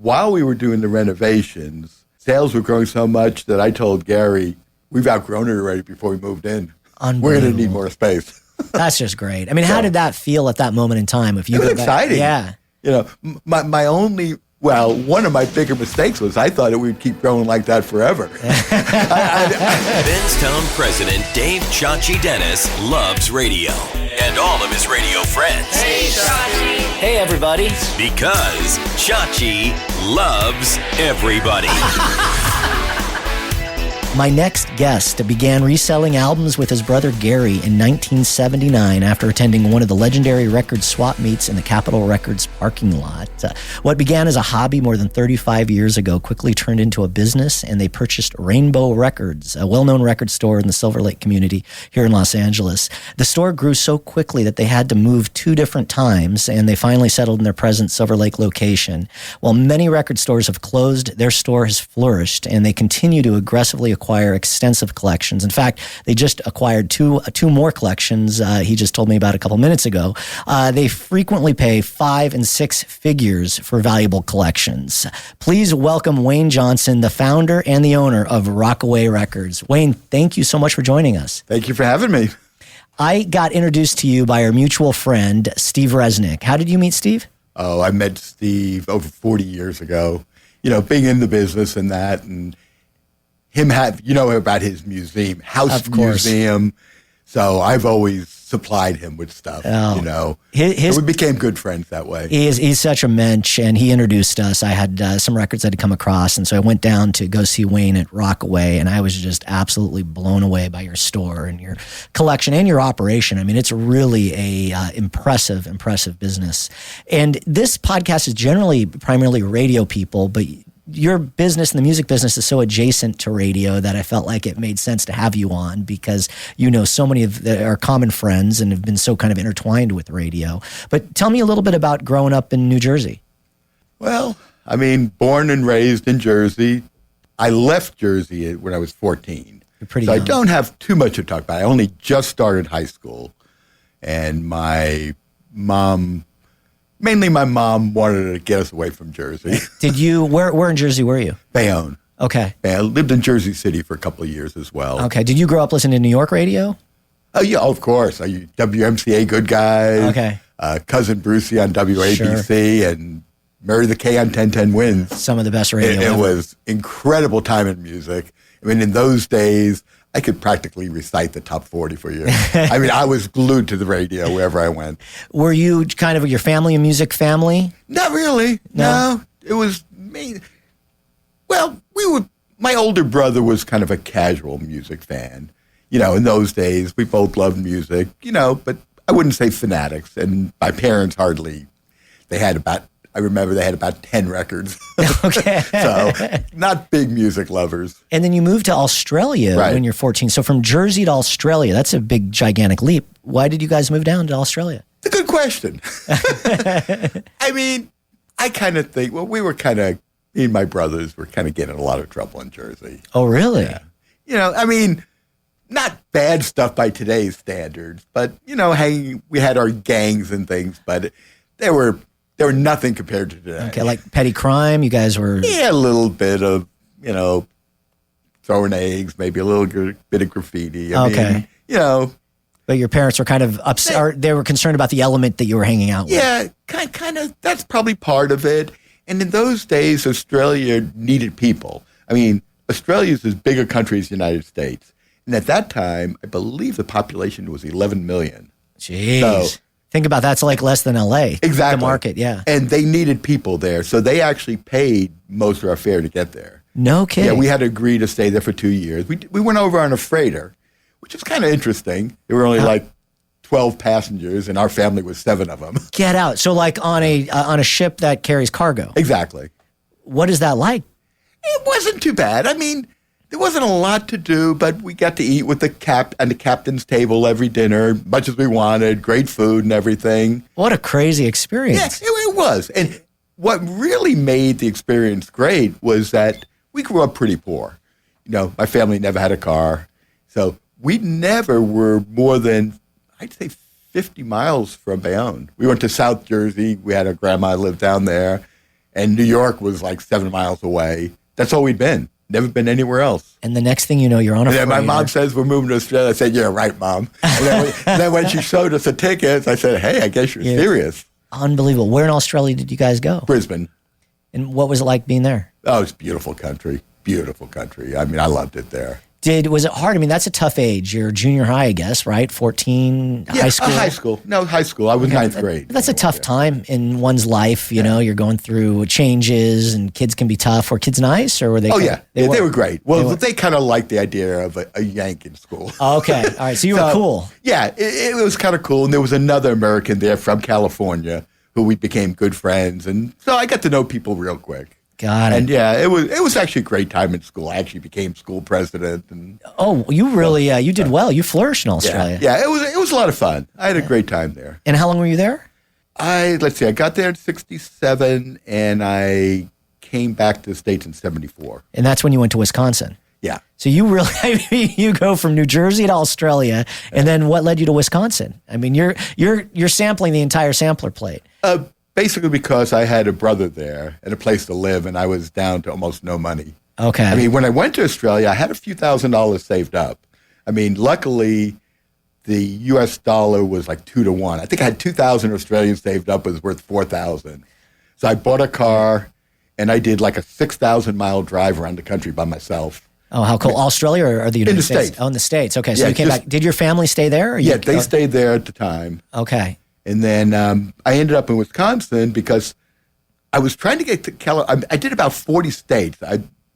while we were doing the renovations, sales were growing so much that I told Gary, we've outgrown it already before we moved in. We're going to need more space. That's just great. I mean, how did that feel at that moment in time? If you it was go back, exciting. Yeah. You know, one of my bigger mistakes was I thought it would keep growing like that forever. Benztown president Dave Chachi Dennis loves radio and all of his radio friends. Hey, Chachi. Hey, everybody. Because Chachi loves everybody. My next guest began reselling albums with his brother Gary in 1979 after attending one of the legendary record swap meets in the Capitol Records parking lot. What began as a hobby more than 35 years ago quickly turned into a business, and they purchased Rainbow Records, a well-known record store in the Silver Lake community here in Los Angeles. The store grew so quickly that they had to move 2 different times, and they finally settled in their present Silver Lake location. While many record stores have closed, their store has flourished, and they continue to aggressively acquire extensive collections. In fact, they just acquired two more collections. He just told me about a couple minutes ago. They frequently pay 5 and 6 figures for valuable collections. Please welcome Wayne Johnson, the founder and the owner of Rockaway Records. Wayne, thank you so much for joining us. Thank you for having me. I got introduced to you by our mutual friend, Steve Resnick. How did you meet Steve? Oh, I met Steve over 40 years ago. You know, being in the business and that, and him about his museum, museum. So I've always supplied him with stuff, So we became good friends that way. He's such a mensch, and he introduced us. I had some records I'd come across, and so I went down to go see Wayne at Rockaway, and I was just absolutely blown away by your store and your collection and your operation. I mean, it's really a impressive business. And this podcast is generally primarily radio people, but your business and the music business is so adjacent to radio that I felt like it made sense to have you on, because you know so many of our common friends and have been so kind of intertwined with radio. But tell me a little bit about growing up in New Jersey. Well, I mean, born and raised in Jersey. I left Jersey when I was 14. You're pretty young. I don't have too much to talk about. I only just started high school, and my mom wanted to get us away from Jersey. Did you? Where in Jersey were you? Bayonne. Okay. I lived in Jersey City for a couple of years as well. Okay. Did you grow up listening to New York radio? Oh, yeah, of course. WMCA Good Guys. Okay. Cousin Brucey on WABC, and Mary the K on 1010 Wins. Some of the best radio It was incredible time in music. I mean, in those days, I could practically recite the top 40 for you. I mean, I was glued to the radio wherever I went. Were you kind of your family a music family? Not really. No. It was me. Well, my older brother was kind of a casual music fan. You know, in those days, we both loved music, but I wouldn't say fanatics. And my parents I remember they had about 10 records. Okay. So not big music lovers. And then you moved to Australia when you're 14. So from Jersey to Australia, that's a big, gigantic leap. Why did you guys move down to Australia? It's a good question. I mean, I kind of think, me and my brothers were kind of getting in a lot of trouble in Jersey. Oh, really? Yeah. I mean, not bad stuff by today's standards, but, we had our gangs and things, but they were nothing compared to today. Okay, like petty crime, you guys were... Yeah, a little bit of, throwing eggs, maybe a little bit of graffiti. I mean, But your parents were kind of upset, they were concerned about the element that you were hanging out with. Yeah, kind of, that's probably part of it. And in those days, Australia needed people. I mean, Australia is as big a country as the United States. And at that time, I believe the population was 11 million. Jeez. So, think about that's like less than LA. Exactly. The market, yeah. And they needed people there. So they actually paid most of our fare to get there. No kidding. Yeah, we had to agree to stay there for 2 years. We went over on a freighter, which is kind of interesting. There were only like 12 passengers, and our family was 7 of them. Get out. So like on a ship that carries cargo. Exactly. What is that like? It wasn't too bad. I mean, there wasn't a lot to do, but we got to eat with the captain's table every dinner, much as we wanted, great food and everything. What a crazy experience. Yeah, it was. And what really made the experience great was that we grew up pretty poor. My family never had a car. So we never were more than, I'd say, 50 miles from Bayonne. We went to South Jersey. We had a grandma live down there. And New York was like 7 miles away. That's all we'd been. Never been anywhere else. And the next thing you know, you're on a freighter. freighter. And then my mom says, we're moving to Australia. I said, yeah, right, Mom. And then when she showed us the tickets, I said, hey, I guess you're serious. Unbelievable. Where in Australia did you guys go? Brisbane. And what was it like being there? Oh, it's a beautiful country. Beautiful country. I mean, I loved it there. Was it hard? I mean, that's a tough age. You're junior high, I guess, right? 14, high school? High school. No, high school. I was ninth grade. That's a tough time in one's life. You know, you're going through changes and kids can be tough. Were kids nice or were they? Oh, yeah. They were great. Well, they kind of liked the idea of a yank in school. Oh, okay. All right. So you were cool. Yeah, it was kind of cool. And there was another American there from California who we became good friends. And so I got to know people real quick. Got it. And yeah, it was actually a great time in school. I actually became school president. And you really you did well. You flourished in Australia. Yeah, it was a lot of fun. I had a great time there. And how long were you there? I got there in 67 and I came back to the States in 74. And that's when you went to Wisconsin. Yeah. So you really you go from New Jersey to Australia, and then what led you to Wisconsin? I mean, you're sampling the entire sampler plate. Basically because I had a brother there and a place to live, and I was down to almost no money. Okay. I mean, when I went to Australia, I had a few $1,000s saved up. I mean, luckily, the U.S. dollar was like 2 to 1. I think I had 2,000 Australian saved up. It was worth 4,000. So I bought a car, and I did like a 6,000-mile drive around the country by myself. Oh, how cool. Australia or the United States? States. Oh, in the States. Okay, so you came back. Did your family stay there? Yeah, they stayed there at the time. Okay. And then I ended up in Wisconsin because I was trying to get to California. I did about 40 states.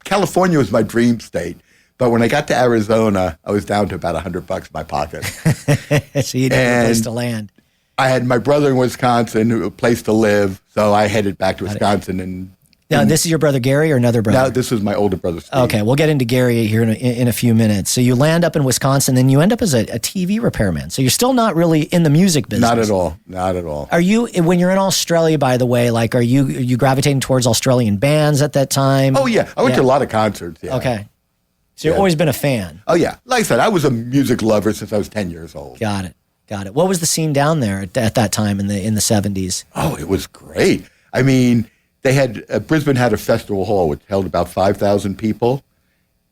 California was my dream state. But when I got to Arizona, I was down to about $100 in my pocket. So you didn't have a place to land. I had my brother in Wisconsin, a place to live. So I headed back to Wisconsin. Now, this is your brother Gary or another brother? No, this is my older brother, Steve. Okay, we'll get into Gary here in a few minutes. So you land up in Wisconsin, then you end up as a TV repairman. So you're still not really in the music business. Not at all. Not at all. Are you, when you're in Australia, by the way, like are you gravitating towards Australian bands at that time? Oh, yeah. I went to a lot of concerts. Yeah. Okay. So you've always been a fan. Oh, yeah. Like I said, I was a music lover since I was 10 years old. Got it. What was the scene down there at that time in the 70s? Oh, it was great. I mean, they had Brisbane had a festival hall which held about 5,000 people,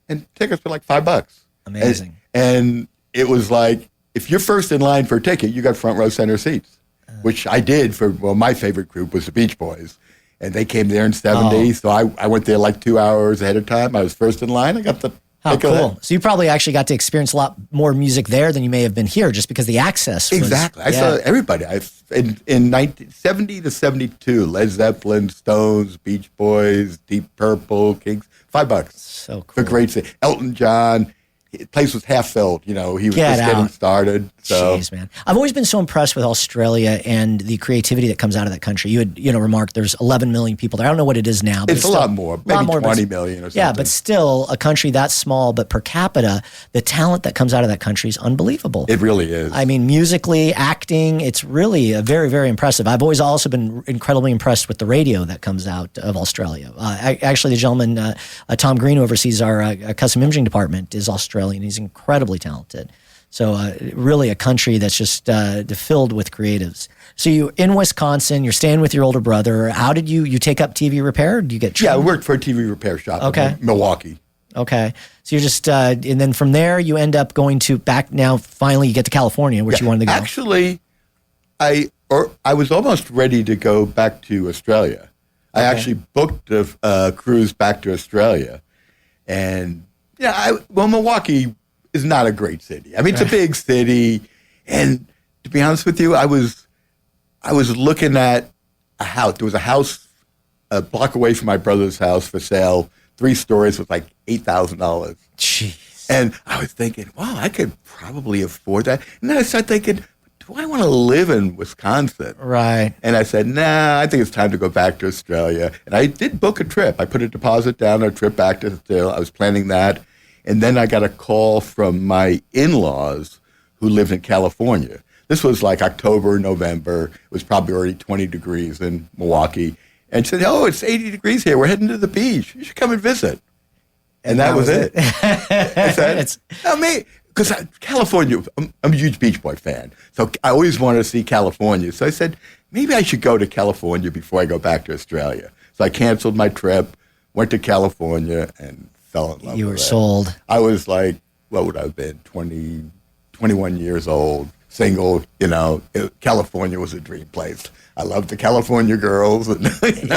and tickets were like $5. Amazing. And it was like, if you're first in line for a ticket, you got front row center seats, which I did for, my favorite group was the Beach Boys. And they came there in 70, so I went there like 2 hours ahead of time. I was first in line. I got the How cool. So you probably actually got to experience a lot more music there than you may have been here just because the access was... Exactly. I saw everybody. In 1970 to 72, Led Zeppelin, Stones, Beach Boys, Deep Purple, Kings, $5. So cool. For great city. Elton John. The place was half filled. He was just getting started. So. Jeez, man. I've always been so impressed with Australia and the creativity that comes out of that country. You had, remarked there's 11 million people there. I don't know what it is now. But it's a lot more. Maybe 20 million or something. Yeah, but still a country that small, but per capita, the talent that comes out of that country is unbelievable. It really is. I mean, musically, acting, it's really very, very impressive. I've always also been incredibly impressed with the radio that comes out of Australia. Actually, the gentleman, Tom Green, who oversees our custom imaging department, is Australian. He's incredibly talented. So really a country that's just filled with creatives. So you're in Wisconsin, you're staying with your older brother. How did you take up TV repair? Did you get trained? Yeah, I worked for a TV repair shop in Milwaukee. Okay. So you're just, and then from there you end up going to finally you get to California, which you wanted to go. Actually, I was almost ready to go back to Australia. I actually booked a cruise back to Australia. And Milwaukee is not a great city. I mean, it's a big city, and to be honest with you, I was looking at a house. There was a house a block away from my brother's house for sale, 3 stories with like $8,000. Jeez. And I was thinking, wow, I could probably afford that. And then I started thinking, do I want to live in Wisconsin? Right. And I said, nah, I think it's time to go back to Australia. And I did book a trip. I put a deposit down, a trip back to Australia. I was planning that. And then I got a call from my in-laws who lived in California. This was like October, November. It was probably already 20 degrees in Milwaukee. And she said, oh, it's 80 degrees here. We're heading to the beach. You should come and visit. And that was it. I said, because California, I'm a huge Beach Boy fan. So I always wanted to see California. So I said, maybe I should go to California before I go back to Australia. So I canceled my trip, went to California, and fell in love with it. You were sold. I was like, what would I have been, 20, 21 years old, single, California was a dream place. I loved the California girls and, and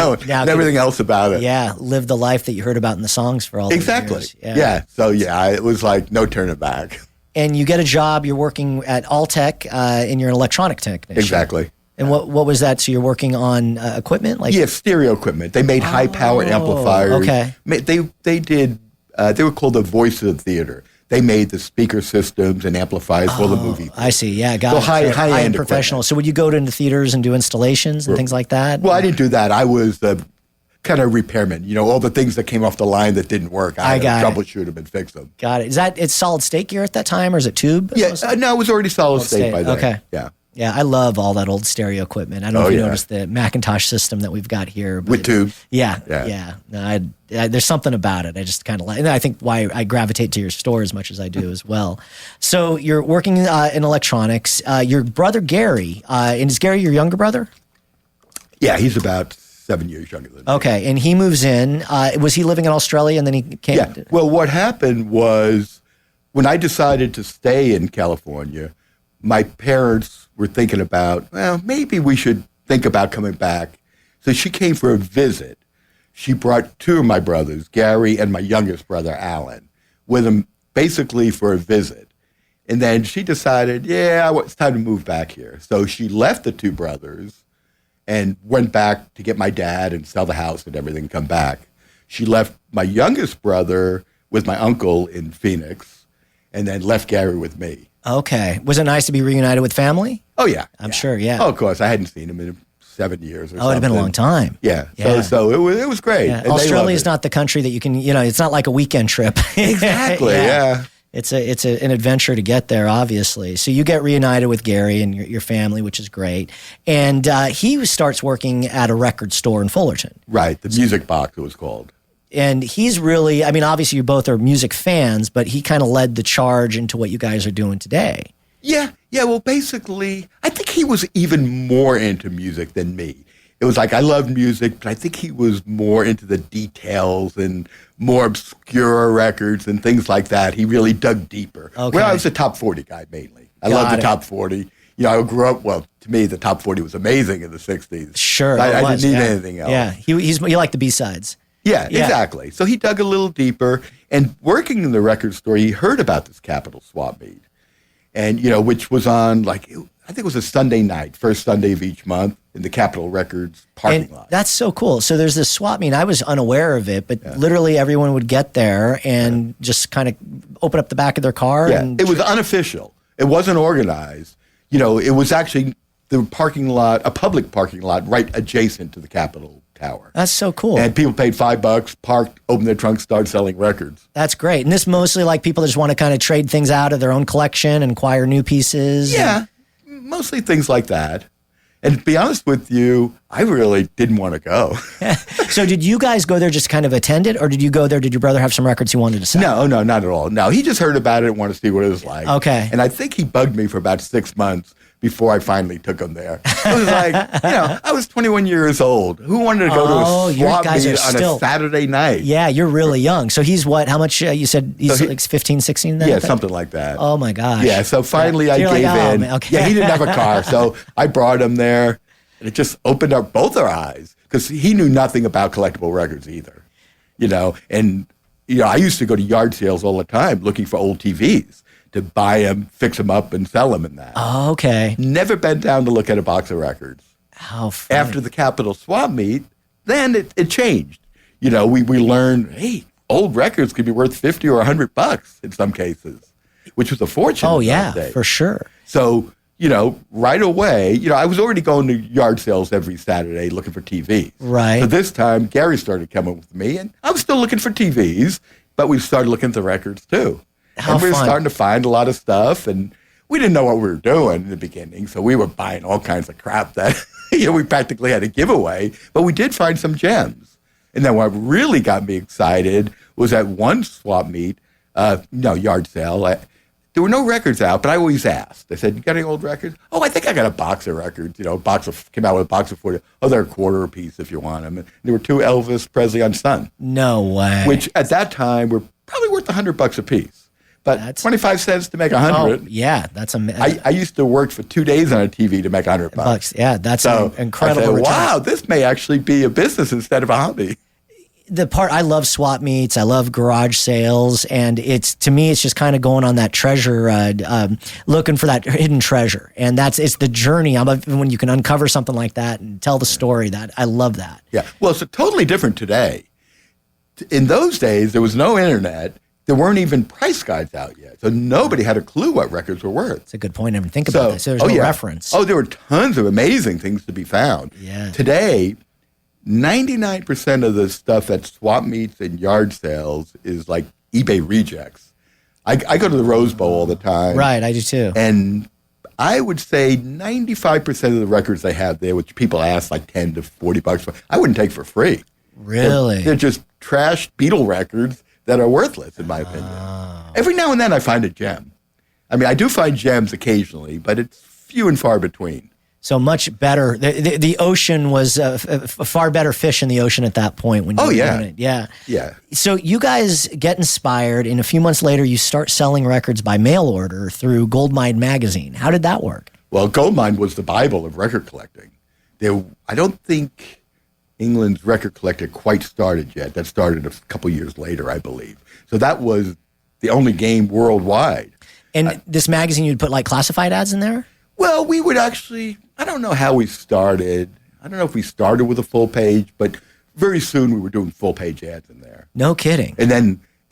everything else about it. Yeah, live the life that you heard about in the songs for all those years. Yeah. So, it was like no turning back. And you get a job, you're working at Alltech, and you're an electronic technician. Exactly. And what was that? So you're working on equipment? Stereo equipment. They made high-power amplifiers. Okay. They did, they were called the voice of the theater. They made the speaker systems and amplifiers for the movie theater. I see. Yeah, got it. High-end professional. equipment. So would you go into theaters and do installations and things like that? Well, I didn't do that. I was the kind of repairman. All the things that came off the line that didn't work, I had to troubleshoot them and fix them. Got it. It's solid state gear at that time, or is it tube? Yeah, no, it was already solid state by then. Okay. Yeah. Yeah, I love all that old stereo equipment. I don't know if you noticed the Macintosh system that we've got here. But with tubes. Yeah. No, there's something about it. I just kind of like, and I think why I gravitate to your store as much as I do as well. So you're working in electronics. Your brother Gary, and is Gary your younger brother? Yeah, he's about 7 years younger than me. Okay, and he moves in. Was he living in Australia and then he came? Yeah. Well, what happened was when I decided to stay in California, my parents were thinking about, well, maybe we should think about coming back. So she came for a visit. She brought two of my brothers, Gary and my youngest brother, Alan, with him basically for a visit. And then she decided, it's time to move back here. So she left the two brothers and went back to get my dad and sell the house and everything, come back. She left my youngest brother with my uncle in Phoenix and then left Gary with me. Okay. Was it nice to be reunited with family? Oh, yeah. I'm sure, yeah. Oh, of course. I hadn't seen him in 7 years or something. Oh, it had been a long time. Yeah. So it was great. Yeah. Australia is not the country that you can, it's not like a weekend trip. Exactly, yeah. It's an adventure to get there, obviously. So you get reunited with Gary and your family, which is great. And he starts working at a record store in Fullerton. Right. The Music Box, it was called. And he's really, obviously you both are music fans, but he kind of led the charge into what you guys are doing today. Yeah. Well, basically, I think he was even more into music than me. It was like I loved music, but I think he was more into the details and more obscure records and things like that. He really dug deeper. Okay. Well, I was a top 40 guy mainly. I loved the top 40. I grew up, to me, the top 40 was amazing in the 60s. Sure. I didn't need anything else. Yeah. He liked the B-sides. Yeah, exactly. So he dug a little deeper, and working in the record store, he heard about this Capitol swap meet, and which was on I think it was a Sunday night, first Sunday of each month in the Capitol Records parking lot. That's so cool. So there's this swap meet. I was unaware of it, but literally everyone would get there and just kind of open up the back of their car. Yeah, and it was unofficial. It wasn't organized. It was actually the parking lot, a public parking lot, right adjacent to the Capitol Tower. That's so cool. And people paid $5, parked, opened their trunk, started selling records. That's great. And this mostly like people that just want to kind of trade things out of their own collection and acquire new pieces. Yeah, mostly things like that. And to be honest with you, I really didn't want to go. So did you guys go there just kind of attend it, or did you go there, did your brother have some records he wanted to sell? No, not at all. No, he just heard about it and wanted to see what it was like. Okay. And I think he bugged me for about 6 months before I finally took him there. It was like, I was 21 years old. Who wanted to go to a swap meet on a Saturday night? Yeah, you're really young. So he's what, how much, you said he's like 15, 16 then? Yeah, something like that. Oh my gosh. Yeah, so finally I gave in. Okay. Yeah, he didn't have a car, so I brought him there, and it just opened up both our eyes, because he knew nothing about collectible records either. And I used to go to yard sales all the time looking for old TVs to buy them, fix them up, and sell them and that. Oh, okay. Never bent down to look at a box of records. How funny. After the Capitol swap meet, then it changed. We learned, hey, old records could be worth $50 or $100 in some cases, which was a fortune. Oh, yeah, for sure. So, right away, I was already going to yard sales every Saturday looking for TVs. Right. So this time, Gary started coming with me, and I was still looking for TVs, but we started looking at the records too. And we were starting to find a lot of stuff, and we didn't know what we were doing in the beginning, so we were buying all kinds of crap that we practically had to give away, but we did find some gems. And then what really got me excited was at one swap meet, yard sale, there were no records out, but I always asked. I said, "You got any old records?" "Oh, I think I got a box of records. You know, came out with a box of 40. Oh, they're a quarter a piece if you want them." And there were 2 Elvis Presley Unsun. No way. Which at that time were probably worth $100 a piece. But that's 25 cents to make 100. Oh, yeah, that's amazing. I used to work for 2 days on a TV to make $100. Yeah, that's an incredible I said, return. wow, this may actually be a business instead of a hobby. The part I love swap meets, I love garage sales, and to me it's just kind of going on that treasure, looking for that hidden treasure, and it's the journey. When you can uncover something like that and tell the story, that I love that. Yeah, well, it's totally different today. In those days, there was no internet. There weren't even price guides out yet, so nobody had a clue what records were worth. It's a good point. I didn't think about this. So there's no reference. Oh, there were tons of amazing things to be found. Yeah. Today, 99% of the stuff at swap meets and yard sales is like eBay rejects. I go to the Rose Bowl all the time. Right, I do too. And I would say 95% of the records they have there, which people ask like $10 to $40 for, I wouldn't take for free. Really? They're just trashed Beatle records that are worthless, in my opinion. Every now and then I find a gem. I mean, I do find gems occasionally, but it's few and far between. So much better. The ocean was far better fish in the ocean at that point. When you were doing it. Yeah. So you guys get inspired, and a few months later, you start selling records by mail order through Goldmine magazine. How did that work? Well, Goldmine was the Bible of record collecting. I don't think England's record collector quite started yet. That started a couple years later, I believe. So that was the only game worldwide. And this magazine, you'd put like classified ads in there? Well, we would actually, I don't know how we started. I don't know if we started with a full page, but very soon we were doing full page ads in there. No kidding. And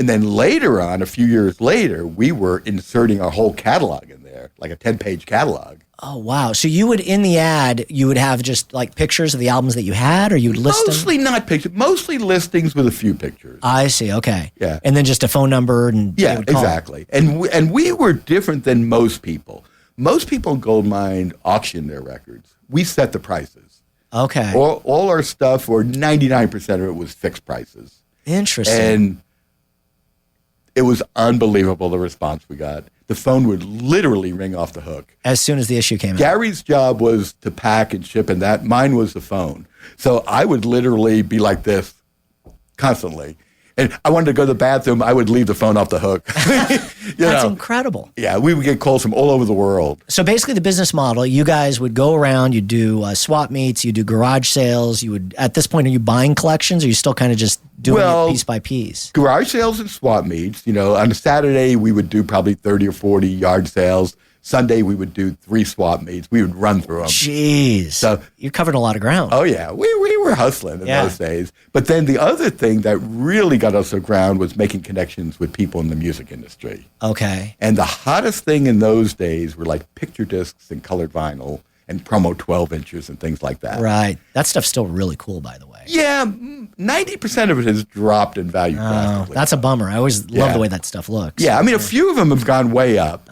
then later on, a few years later, we were inserting our whole catalog in there, like a 10-page catalog. Oh, wow. So you would, in the ad, you would have just like pictures of the albums that you had, or you would list them? Mostly not pictures, mostly listings with a few pictures. I see, okay. Yeah. And then just a phone number and yeah, exactly. And we were different than most people. Most people in Goldmine auction their records. We set the prices. Okay. All our stuff, or 99% of it, was fixed prices. Interesting. And it was unbelievable, the response we got. The phone would literally ring off the hook. As soon as the issue came out. Gary's job was to pack and ship, and that mine was the phone. So I would literally be like this constantly. And I wanted to go to the bathroom, I would leave the phone off the hook. That's incredible. Yeah, we would get calls from all over the world. So basically the business model, you guys would go around, you'd do swap meets, you do garage sales, you would, at this point, are you buying collections, or are you still kind of just doing it piece by piece? Garage sales and swap meets. You know, on a Saturday, we would do probably 30 or 40 yard sales. Sunday, we would do 3 swap meets. We would run through them. Jeez. So you covered a lot of ground. Oh, yeah. We were hustling in those days. But then the other thing that really got us aground was making connections with people in the music industry. Okay. And the hottest thing in those days were like picture discs and colored vinyl and promo 12 inches and things like that. Right. That stuff's still really cool, by the way. Yeah, 90% of it has dropped in value drastically. That's a bummer. I always love the way that stuff looks. Yeah, I mean, a few of them have gone way up,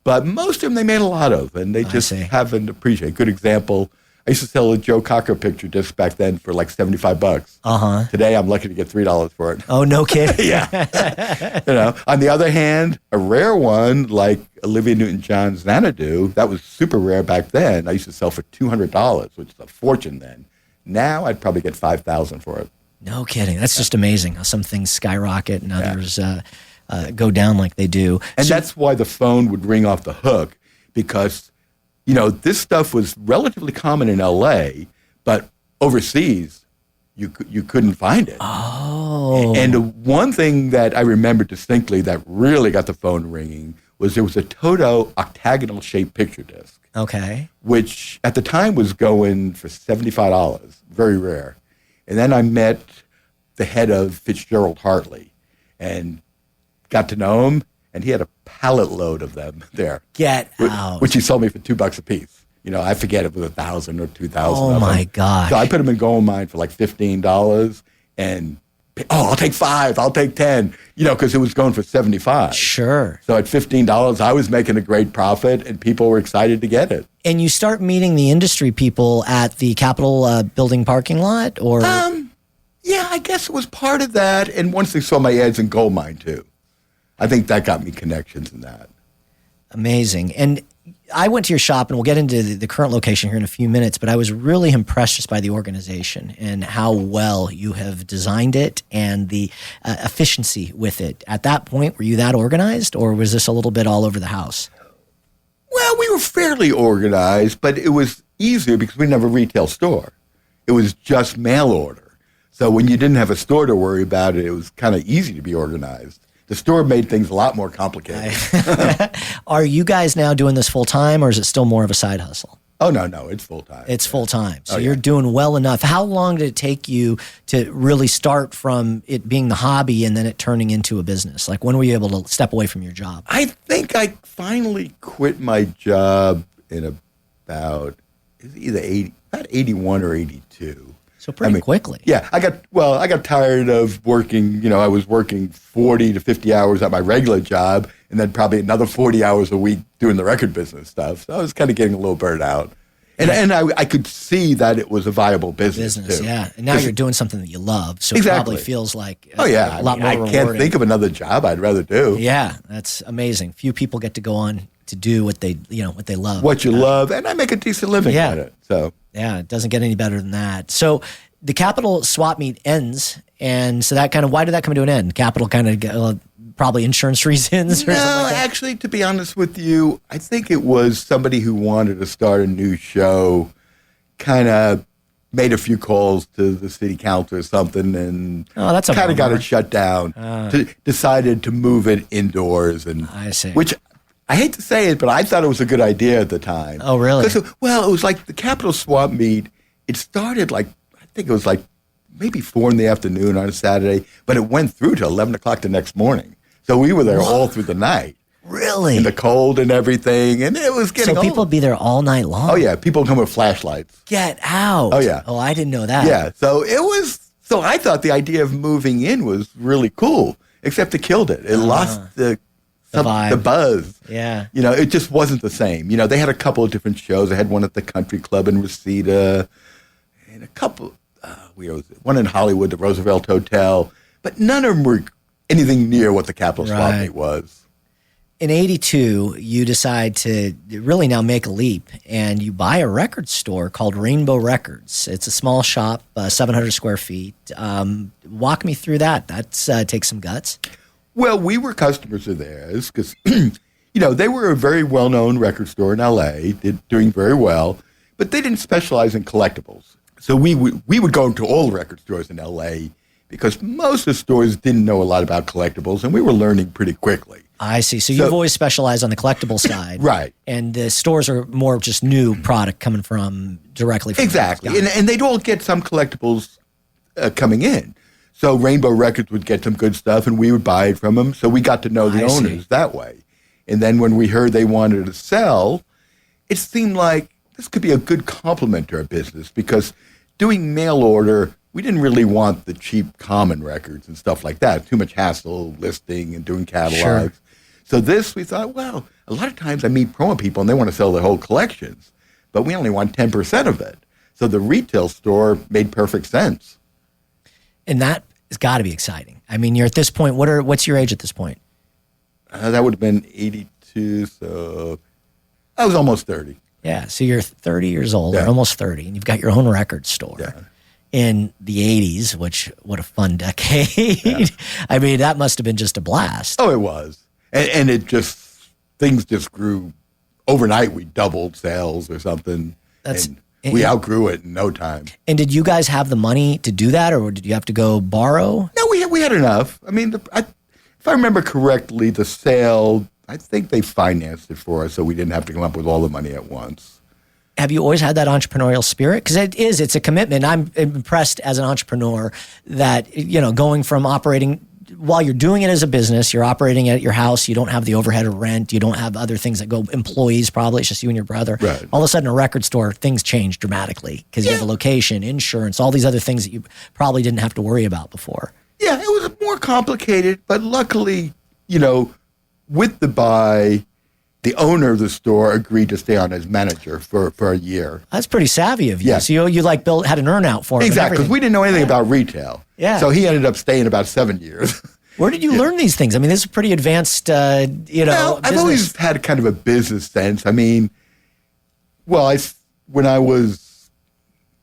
but most of them they made a lot of, and they just haven't appreciated. Good example, I used to sell a Joe Cocker picture disc back then for like $75. Today, I'm lucky to get $3 for it. Oh, no kidding. Yeah. You know, on the other hand, a rare one like Olivia Newton-John's Xanadu, that was super rare back then. I used to sell for $200, which is a fortune then. Now I'd probably get $5,000 for it. No kidding. That's just amazing how some things skyrocket and others go down like they do. And that's why the phone would ring off the hook, because, you know, this stuff was relatively common in L.A., but overseas you couldn't find it. Oh. And one thing that I remember distinctly that really got the phone ringing was there was a Toto octagonal-shaped picture disc. Okay. Which at the time was going for $75, very rare. And then I met the head of Fitzgerald Hartley and got to know him, and he had a pallet load of them there. Get out. Which he sold me for $2 a piece. You know, I forget if it was 1,000 or 2,000. Oh, my gosh. So I put them in Goldmine for like $15, and I'll take 5, I'll take 10, you know, because it was going for 75. Sure. So at $15, I was making a great profit, and people were excited to get it. And you start meeting the industry people at the Capitol building parking lot, or? Yeah, I guess it was part of that. And once they saw my ads in Goldmine too, I think that got me connections in that. Amazing. And I went to your shop, and we'll get into the current location here in a few minutes, but I was really impressed just by the organization and how well you have designed it and the efficiency with it. At that point, were you that organized, or was this a little bit all over the house? Well, we were fairly organized, but it was easier because we didn't have a retail store. It was just mail order. So when you didn't have a store to worry about it was kind of easy to be organized. The store made things a lot more complicated. Are you guys now doing this full time, or is it still more of a side hustle? Oh, no, it's full time. It's full time. So you're doing well enough. How long did it take you to really start from it being the hobby and then it turning into a business? Like, when were you able to step away from your job? I think I finally quit my job in about 81 or 82. So pretty quickly. Yeah, I got tired of working, I was working 40 to 50 hours at my regular job and then probably another 40 hours a week doing the record business stuff. So I was kind of getting a little burnt out. And I could see that it was a viable business too. Yeah. And now you're doing something that you love, so exactly. It probably feels like a lot more rewarding. I can't think of another job I'd rather do. Yeah, that's amazing. Few people get to go on to do what they love. What you love, and I make a decent living at it. So yeah, it doesn't get any better than that. So the Capitol swap meet ends, and so that why did that come to an end? Capitol probably insurance reasons? Or something like that? Actually, to be honest with you, I think it was somebody who wanted to start a new show, kind of made a few calls to the city council or something, and kind of got it shut down. Decided to move it indoors, and I see. Which I hate to say it, but I thought it was a good idea at the time. Oh, really? It was like the Capitol swap meet. It started I think it was maybe 4 p.m. on a Saturday, but it went through to 11 o'clock the next morning. So we were there all through the night. Really? In the cold and everything, and it was getting So people would be there all night long? Oh, yeah. People come with flashlights. Get out. Oh, yeah. Oh, I didn't know that. Yeah. So I thought the idea of moving in was really cool, except it killed it. It lost the vibe. The buzz. Yeah. It just wasn't the same. They had a couple of different shows. They had one at the Country Club in Reseda, and a couple, one in Hollywood, the Roosevelt Hotel, but none of them were anything near what the Capitol swap meet was. In 82, you decide to really now make a leap, and you buy a record store called Rainbow Records. It's a small shop, 700 square feet. Walk me through that. That takes some guts. Well, we were customers of theirs because, they were a very well-known record store in L.A., doing very well, but they didn't specialize in collectibles. So we would go to all the record stores in L.A. because most of the stores didn't know a lot about collectibles, and we were learning pretty quickly. I see. So you've always specialized on the collectible side. Right. And the stores are more just new product coming directly from Exactly. And they'd all get some collectibles coming in. So Rainbow Records would get some good stuff, and we would buy it from them. So we got to know the owners that way. And then when we heard they wanted to sell, it seemed like this could be a good complement to our business because doing mail order, we didn't really want the cheap common records and stuff like that. Too much hassle listing and doing catalogs. Sure. So we thought, well, a lot of times I meet promo people and they want to sell their whole collections, but we only want 10% of it. So the retail store made perfect sense. And that has got to be exciting. I mean, you're at this point, what's your age at this point? That would have been 82, so I was almost 30. Yeah, so you're 30 years old, or almost 30, and you've got your own record store. Yeah. In the 80s, what a fun decade. Yeah. I mean, that must have been just a blast. Oh, it was. And things just grew. Overnight, we doubled sales or something. We outgrew it in no time. And did you guys have the money to do that, or did you have to go borrow? No, we had enough. I mean, if I remember correctly, the sale, I think they financed it for us so we didn't have to come up with all the money at once. Have you always had that entrepreneurial spirit? Because it's a commitment. I'm impressed as an entrepreneur that, going from operating, while you're doing it as a business, you're operating at your house, you don't have the overhead of rent, you don't have other things that go, employees probably, it's just you and your brother. Right. All of a sudden, a record store, things change dramatically because you have a location, insurance, all these other things that you probably didn't have to worry about before. Yeah, it was more complicated, but luckily, with the buy, the owner of the store agreed to stay on as manager for a year. That's pretty savvy of you. Yeah. So you had an earn out for him. Exactly, because we didn't know anything about retail. Yeah. So he ended up staying about 7 years. Where did you learn these things? I mean, this is pretty advanced, Well, I've always had kind of a business sense. I mean, when I was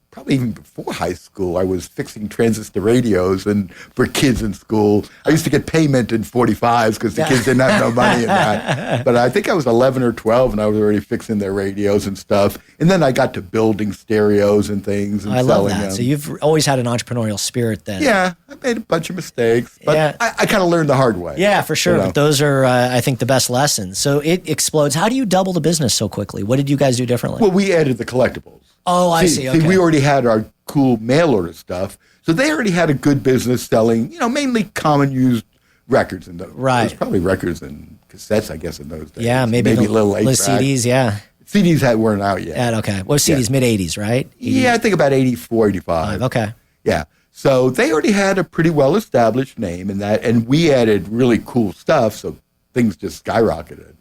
probably even before high school, I was fixing transistor radios and for kids in school. I used to get payment in 45s because the kids didn't have no money in that. But I think I was 11 or 12 and I was already fixing their radios and stuff. And then I got to building stereos and things and selling them. I love that. So you've always had an entrepreneurial spirit then. Yeah, I made a bunch of mistakes, but I kind of learned the hard way. Yeah, for sure. But those are, I think, the best lessons. So it explodes. How do you double the business so quickly? What did you guys do differently? Well, we added the collectibles. Oh, I see. Okay. See, we already had our cool mail order stuff, so they already had a good business selling, mainly common used records and right. There's probably records and cassettes, I guess, in those days. Yeah, maybe a little CDs. Yeah, CDs weren't out yet. Yeah, okay. What CDs? Mid '80s, right? 80s? Yeah, I think about 84, 85. Okay. Yeah, so they already had a pretty well established name in that, and we added really cool stuff, so things just skyrocketed.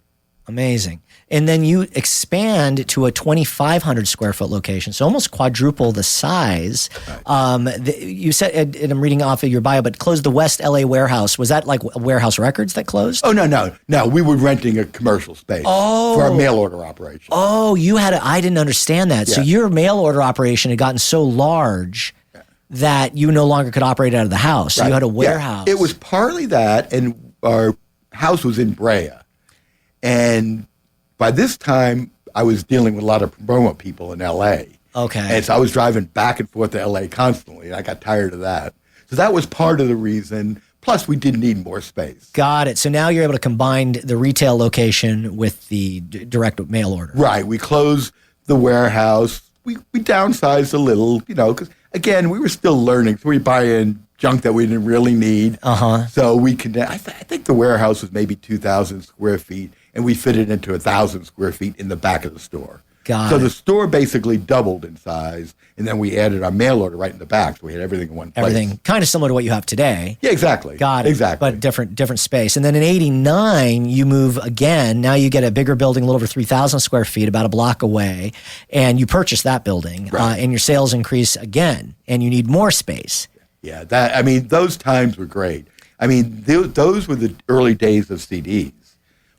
Amazing. And then you expand to a 2,500 square foot location, so almost quadruple the size. Right. You said, and I'm reading off of your bio, but closed the West LA warehouse. Was that like Warehouse Records that closed? Oh, no. We were renting a commercial space for our mail order operation. Oh, I didn't understand that. Yeah. So your mail order operation had gotten so large that you no longer could operate out of the house. So you had a warehouse. Yeah. It was partly that, and our house was in Brea. And by this time, I was dealing with a lot of promo people in L.A. Okay. And so I was driving back and forth to L.A. constantly, and I got tired of that. So that was part of the reason. Plus, we did need more space. Got it. So now you're able to combine the retail location with the direct mail order. Right. We closed the warehouse. We downsized a little, because, again, we were still learning. So we buy in junk that we didn't really need. So we could, I think the warehouse was maybe 2,000 square feet. And we fit it into 1,000 square feet in the back of the store. So the store basically doubled in size, and then we added our mail order right in the back, so we had everything in one place. Everything kind of similar to what you have today. Yeah, exactly. Got it. Exactly. But different space. And then in '89, you move again. Now you get a bigger building, a little over 3,000 square feet, about a block away, and you purchase that building, right. And your sales increase again, and you need more space. Yeah, those times were great. Those were the early days of CDs,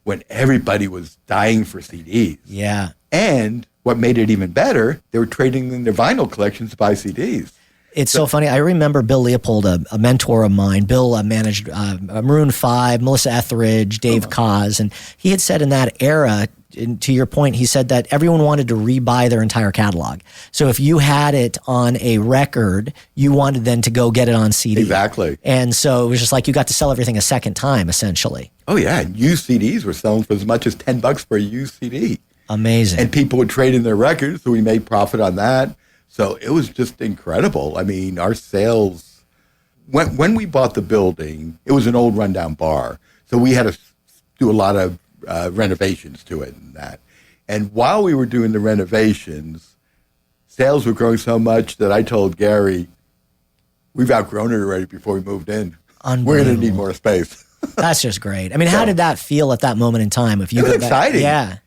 when everybody was dying for CDs. Yeah. And what made it even better, they were trading in their vinyl collections to buy CDs. It's so funny. I remember Bill Leopold, a mentor of mine. Bill managed Maroon 5, Melissa Etheridge, Dave Koz, and he had said in that era, to your point, he said that everyone wanted to rebuy their entire catalog. So if you had it on a record, you wanted then to go get it on CD. Exactly. And so it was just like you got to sell everything a second time, essentially. Oh, yeah. And used CDs were selling for as much as $10 for a used CD. Amazing. And people would trade in their records, so we made profit on that. So it was just incredible. Our sales, when we bought the building, it was an old rundown bar. So we had to do a lot of renovations to it and that. And while we were doing the renovations, sales were growing so much that I told Gary, we've outgrown it already before we moved in. We're going to need more space. That's just great. How did that feel at that moment in time? It was exciting. Yeah.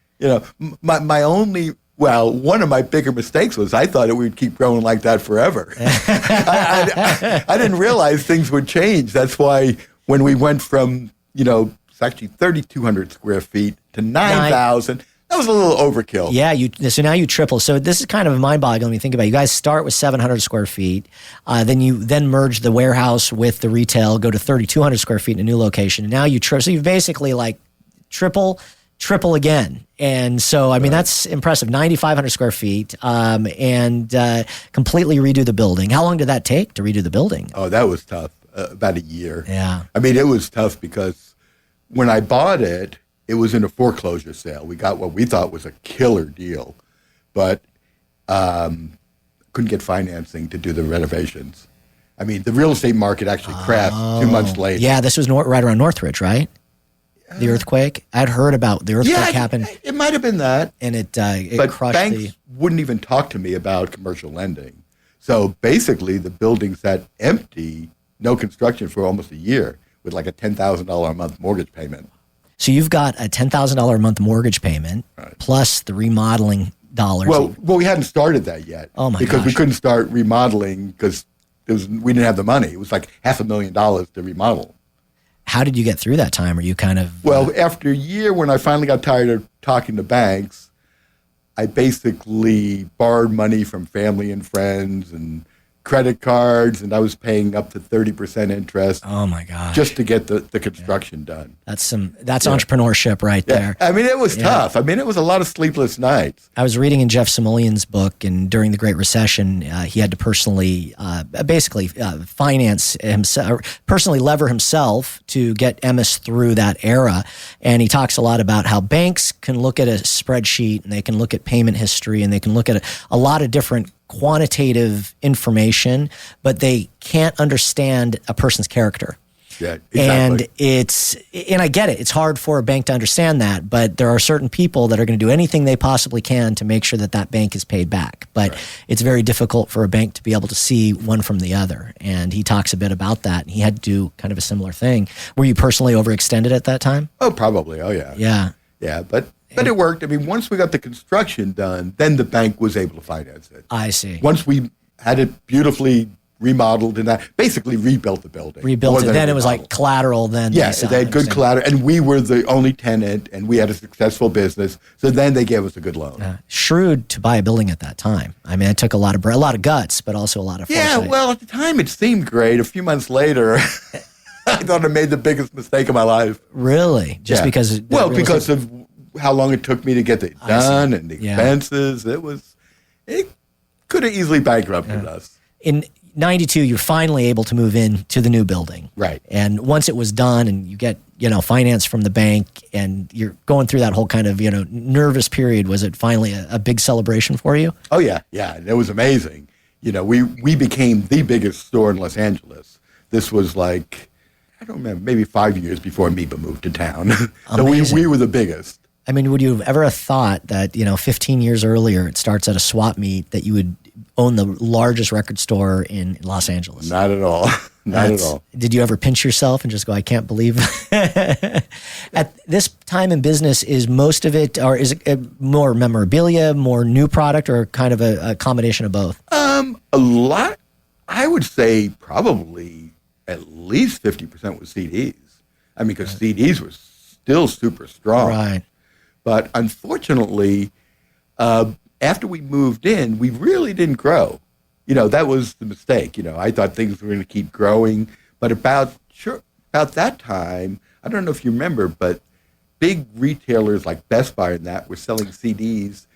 One of my bigger mistakes was I thought it would keep growing like that forever. I didn't realize things would change. That's why when we went from, it's actually 3,200 square feet to 9,000, that was a little overkill. Yeah, so now you triple. So this is kind of mind-boggling when you think about it. You guys start with 700 square feet, then you merge the warehouse with the retail, go to 3,200 square feet in a new location, and now you triple. So you've basically triple again. And so, that's impressive. 9,500 square feet, and completely redo the building. How long did that take to redo the building? Oh, that was tough. About a year. Yeah. It was tough because when I bought it, it was in a foreclosure sale. We got what we thought was a killer deal, but couldn't get financing to do the renovations. The real estate market actually crashed 2 months later. Yeah, this was right around Northridge, right? The earthquake? I'd heard about the earthquake happened. It might have been that. And it but crushed banks wouldn't even talk to me about commercial lending. So basically the building sat empty, no construction for almost a year with like a $10,000 a month mortgage payment. So you've got a $10,000 a month mortgage payment plus the remodeling dollars. Well, we hadn't started that yet. Oh my Because gosh. we couldn't start remodeling because we didn't have the money. It was like $500,000 to remodel. how did you get through that time? Are you kind of... Well, after a year, when I finally got tired of talking to banks, I basically borrowed money from family and friends and credit cards, and I was paying up to 30% interest. Oh my gosh. Just to get the construction done. That's entrepreneurship right there. I mean, it was tough. I mean, it was a lot of sleepless nights. I was reading in Jeff Samuelian's book, and during the Great Recession, he had to personally, finance himself, personally lever himself to get Emmis through that era. And he talks a lot about how banks can look at a spreadsheet, and they can look at payment history, and they can look at a lot of different quantitative information, but they can't understand a person's character. Yeah, exactly. And I get it. It's hard for a bank to understand that, but there are certain people that are going to do anything they possibly can to make sure that that bank is paid back. But it's very difficult for a bank to be able to see one from the other. And he talks a bit about that. And he had to do kind of a similar thing. Were you personally overextended at that time? Oh, probably. Oh, yeah. Yeah. Yeah, but it worked. I mean, once we got the construction done, then the bank was able to finance it. I see. Once we had it beautifully remodeled and that, basically rebuilt the building. Rebuilt it. Then it was like collateral then. Yeah, they had good collateral. And we were the only tenant, and we had a successful business. So then they gave us a good loan. Shrewd to buy a building at that time. I mean, it took a lot of guts, but also a lot of foresight. Yeah, well, at the time it seemed great. A few months later, I thought I made the biggest mistake of my life. Really? Just because? Because of how long it took me to get it done and the expenses. It could have easily bankrupted us. In 92, you're finally able to move in to the new building. Right. And once it was done and you get, finance from the bank and you're going through that whole kind of, nervous period, was it finally a big celebration for you? Oh, yeah. Yeah. It was amazing. We became the biggest store in Los Angeles. This was like, I don't remember, maybe 5 years before Amoeba moved to town. So we were the biggest. I mean, would you have ever thought that, 15 years earlier, it starts at a swap meet, that you would own the largest record store in Los Angeles? Not at all. Not at all. Did you ever pinch yourself and just go, I can't believe At this time in business, is most of it, or is it more memorabilia, more new product, or kind of a combination of both? A lot. I would say probably at least 50% was CDs. I mean, because CDs were still super strong. Right. But unfortunately, after we moved in, we really didn't grow. That was the mistake. I thought things were going to keep growing. But about that time, I don't know if you remember, but big retailers like Best Buy and that were selling CDs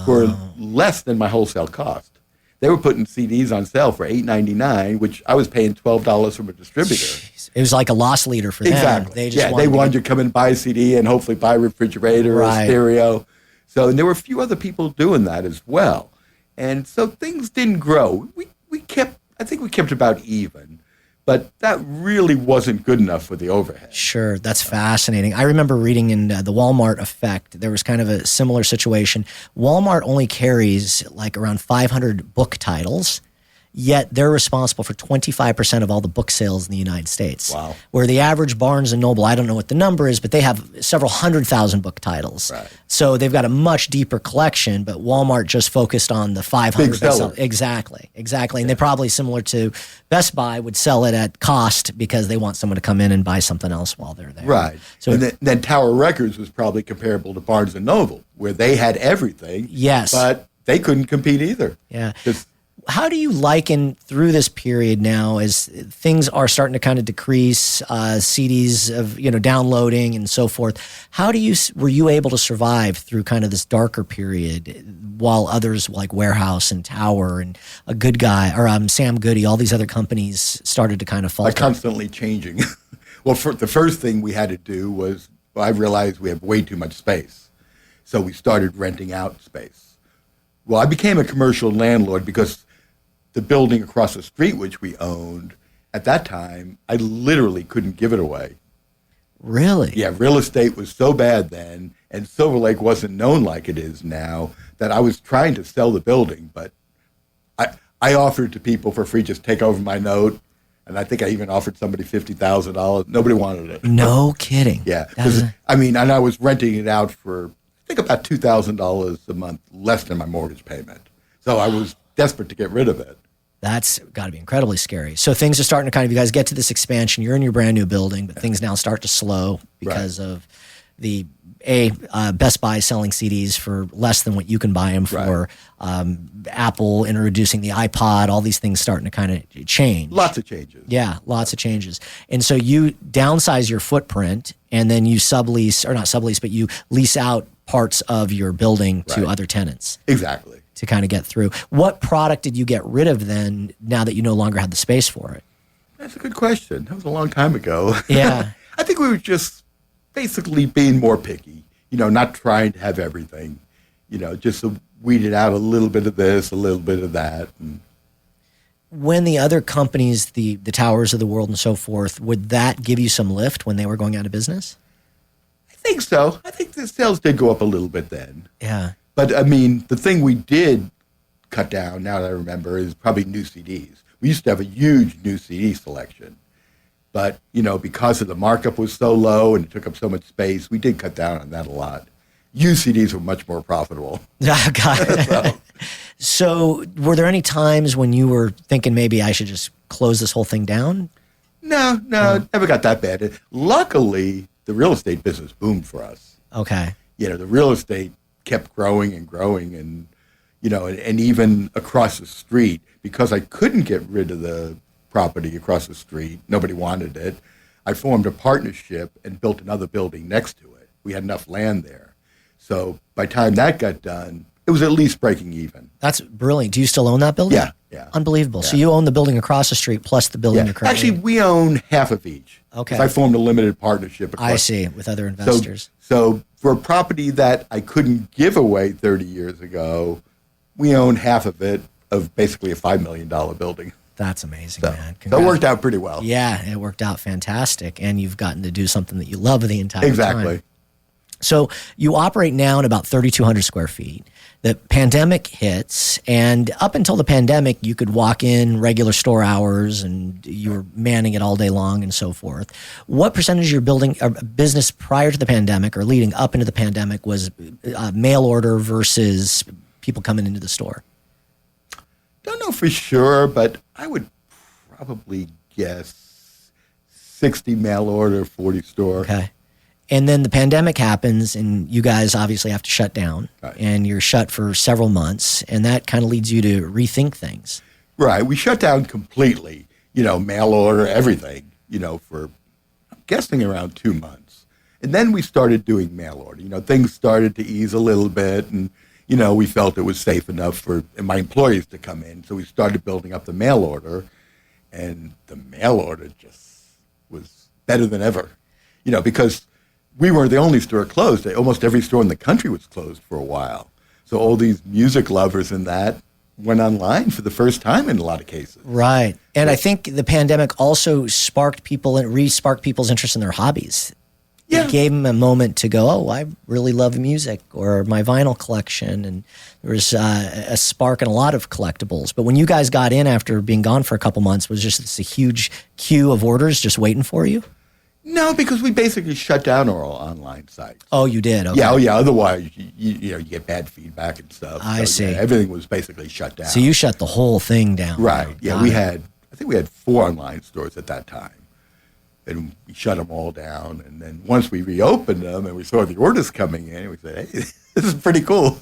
for less than my wholesale cost. They were putting CDs on sale for $8.99, which I was paying $12 from a distributor. Jeez. It was like a loss leader for them. Exactly. They wanted you to come and buy a CD and hopefully buy a refrigerator or a stereo. So, and there were a few other people doing that as well. And so things didn't grow. I think we kept about even. But that really wasn't good enough for the overhead. Sure, that's fascinating. I remember reading in the Walmart Effect, there was kind of a similar situation. Walmart only carries like around 500 book titles, yet they're responsible for 25% of all the book sales in the United States. Wow. Where the average Barnes & Noble, I don't know what the number is, but they have several 100,000 book titles. Right. So they've got a much deeper collection, but Walmart just focused on the 500. Big seller. Exactly. And they probably, similar to Best Buy, would sell it at cost because they want someone to come in and buy something else while they're there. Right. So and then Tower Records was probably comparable to Barnes & Noble, where they had everything. Yes. But they couldn't compete either. Yeah. How do you liken through this period now as things are starting to kind of decrease, CDs of, downloading and so forth? Were you able to survive through kind of this darker period while others like Warehouse and Tower and a Good Guy or Sam Goody, all these other companies started to kind of falter? Constantly changing. Well, the first thing we had to do was, I realized we have way too much space. So we started renting out space. Well, I became a commercial landlord because the building across the street, which we owned, at that time, I literally couldn't give it away. Really? Yeah, real estate was so bad then, and Silver Lake wasn't known like it is now, that I was trying to sell the building, but I offered to people for free, just take over my note, and I think I even offered somebody $50,000. Nobody wanted it. No kidding. Yeah, and I was renting it out for, I think, about $2,000 a month, less than my mortgage payment. So I was desperate to get rid of it. That's got to be incredibly scary. So things are starting to kind of, you guys get to this expansion, you're in your brand new building, but things now start to slow because of the Best Buy selling CDs for less than what you can buy them for, Apple introducing the iPod, all these things starting to kind of change. Lots of changes. Yeah, lots of changes. And so you downsize your footprint and then you sublease, or not sublease, but you lease out parts of your building to other tenants. Exactly. To kind of get through. What product did you get rid of then, now that you no longer had the space for it? That's a good question. That was a long time ago. Yeah. I think we were just basically being more picky, not trying to have everything, just to weed it out a little bit of this, a little bit of that. And when the other companies, the Towers of the world and so forth, would that give you some lift when they were going out of business? I think so. I think the sales did go up a little bit then. Yeah. But, I mean, the thing we did cut down, now that I remember, is probably new CDs. We used to have a huge new CD selection. But, because of the markup was so low and it took up so much space, we did cut down on that a lot. Used CDs were much more profitable. Got it. So were there any times when you were thinking maybe I should just close this whole thing down? No, never got that bad. Luckily, the real estate business boomed for us. Okay. The real estate kept growing and growing, and and even across the street, because I couldn't get rid of the property across the street, nobody wanted it. I formed a partnership and built another building next to it. We had enough land there, so by the time that got done, it was at least breaking even. That's brilliant. Do you still own that building? Yeah. Unbelievable. Yeah. So you own the building across the street plus the building you're currently Actually, we own half of each. Okay. I formed a limited partnership. I see, with other investors. So for a property that I couldn't give away 30 years ago, we own half of it, of basically a $5 million building. That's amazing, So, man. so it worked out pretty well. Yeah, it worked out fantastic. And you've gotten to do something that you love the entire time. Exactly. So you operate now in about 3,200 square feet. The pandemic hits, and up until the pandemic, you could walk in regular store hours and you were manning it all day long and so forth. What percentage of your building or business prior to the pandemic or leading up into the pandemic was mail order versus people coming into the store? Don't know for sure, but I would probably guess 60 mail order, 40 store. Okay. And then the pandemic happens, and you guys obviously have to shut down, and you're shut for several months, and that kind of leads you to rethink things. Right. We shut down completely, mail order, everything, for, I'm guessing, around 2 months. And then we started doing mail order. Things started to ease a little bit, and, we felt it was safe enough for my employees to come in. So we started building up the mail order, and the mail order just was better than ever, because we were the only store closed. Almost every store in the country was closed for a while. So all these music lovers and that went online for the first time in a lot of cases. Right. And I think the pandemic also sparked people and re-sparked people's interest in their hobbies. Yeah. It gave them a moment to go, oh, I really love music or my vinyl collection. And there was a spark in a lot of collectibles. But when you guys got in after being gone for a couple months, was just this a huge queue of orders just waiting for you? No, because we basically shut down our online sites. Oh, you did? Okay. Yeah, Otherwise, you get bad feedback and stuff. I see. Yeah, everything was basically shut down. So you shut the whole thing down. Right. Yeah, Got it. I think we had 4 online stores at that time. And we shut them all down. And then once we reopened them and we saw the orders coming in, we said, hey, this is pretty cool.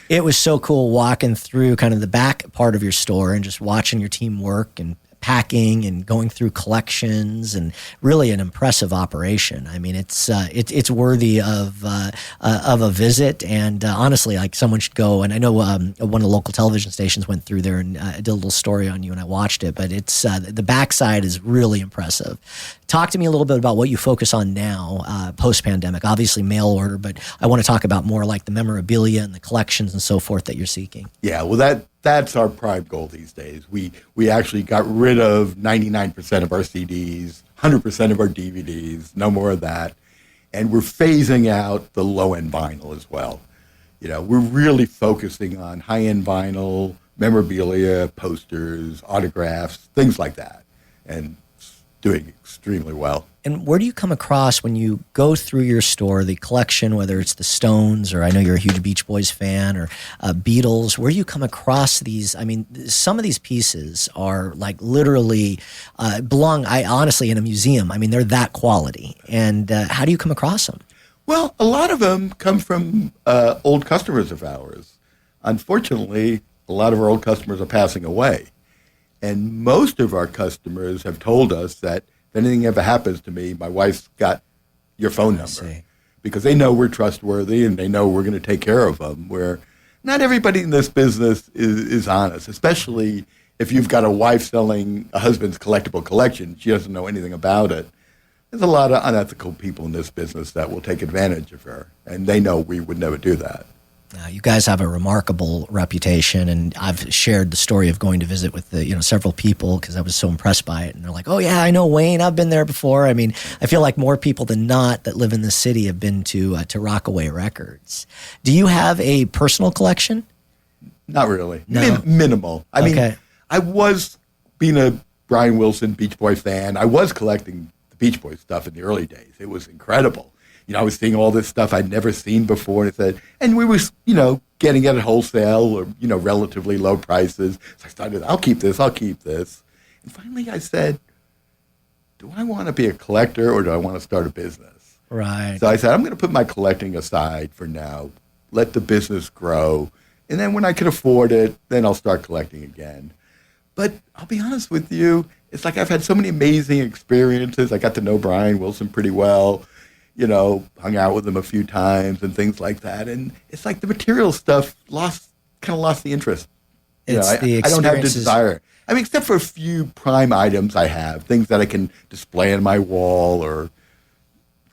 It was so cool walking through kind of the back part of your store and just watching your team work and packing and going through collections, and really an impressive operation. I mean, it's worthy of a visit, and honestly, like someone should go. And I know one of the local television stations went through there and did a little story on you, and I watched it. But it's the backside is really impressive. Talk to me a little bit about what you focus on now, post-pandemic. Obviously, mail order, but I want to talk about more like the memorabilia and the collections and so forth that you're seeking. Yeah, well, that's our prime goal these days. We actually got rid of 99% of our CDs, 100% of our DVDs, no more of that. And we're phasing out the low-end vinyl as well. We're really focusing on high-end vinyl, memorabilia, posters, autographs, things like that. And doing extremely well. And where do you come across when you go through your store, the collection, whether it's the Stones or I know you're a huge Beach Boys fan or Beatles, where do you come across these? I mean, some of these pieces are like literally belong, honestly, in a museum. I mean, they're that quality. And how do you come across them? Well, a lot of them come from old customers of ours. Unfortunately, a lot of our old customers are passing away. And most of our customers have told us that if anything ever happens to me, my wife's got your phone number. Because they know we're trustworthy and they know we're going to take care of them. Where not everybody in this business is honest, especially if you've got a wife selling a husband's collectible collection. She doesn't know anything about it. There's a lot of unethical people in this business that will take advantage of her, and they know we would never do that. You guys have a remarkable reputation, and I've shared the story of going to visit with several people because I was so impressed by it. And they're like, "Oh yeah, I know Wayne. I've been there before." I mean, I feel like more people than not that live in the city have been to Rockaway Records. Do you have a personal collection? Not really. No. Minimal. I mean, I was being a Brian Wilson Beach Boy fan. I was collecting the Beach Boy stuff in the early days. It was incredible. I was seeing all this stuff I'd never seen before, and we were, getting it at wholesale or, relatively low prices. So I started, I'll keep this. And finally I said, do I want to be a collector or do I want to start a business? Right. So I said, I'm going to put my collecting aside for now, let the business grow. And then when I can afford it, then I'll start collecting again. But I'll be honest with you, it's like I've had so many amazing experiences. I got to know Brian Wilson pretty well. Hung out with him a few times and things like that. And it's like the material stuff lost the interest. I don't have the desire. I mean, except for a few prime items I have, things that I can display on my wall or a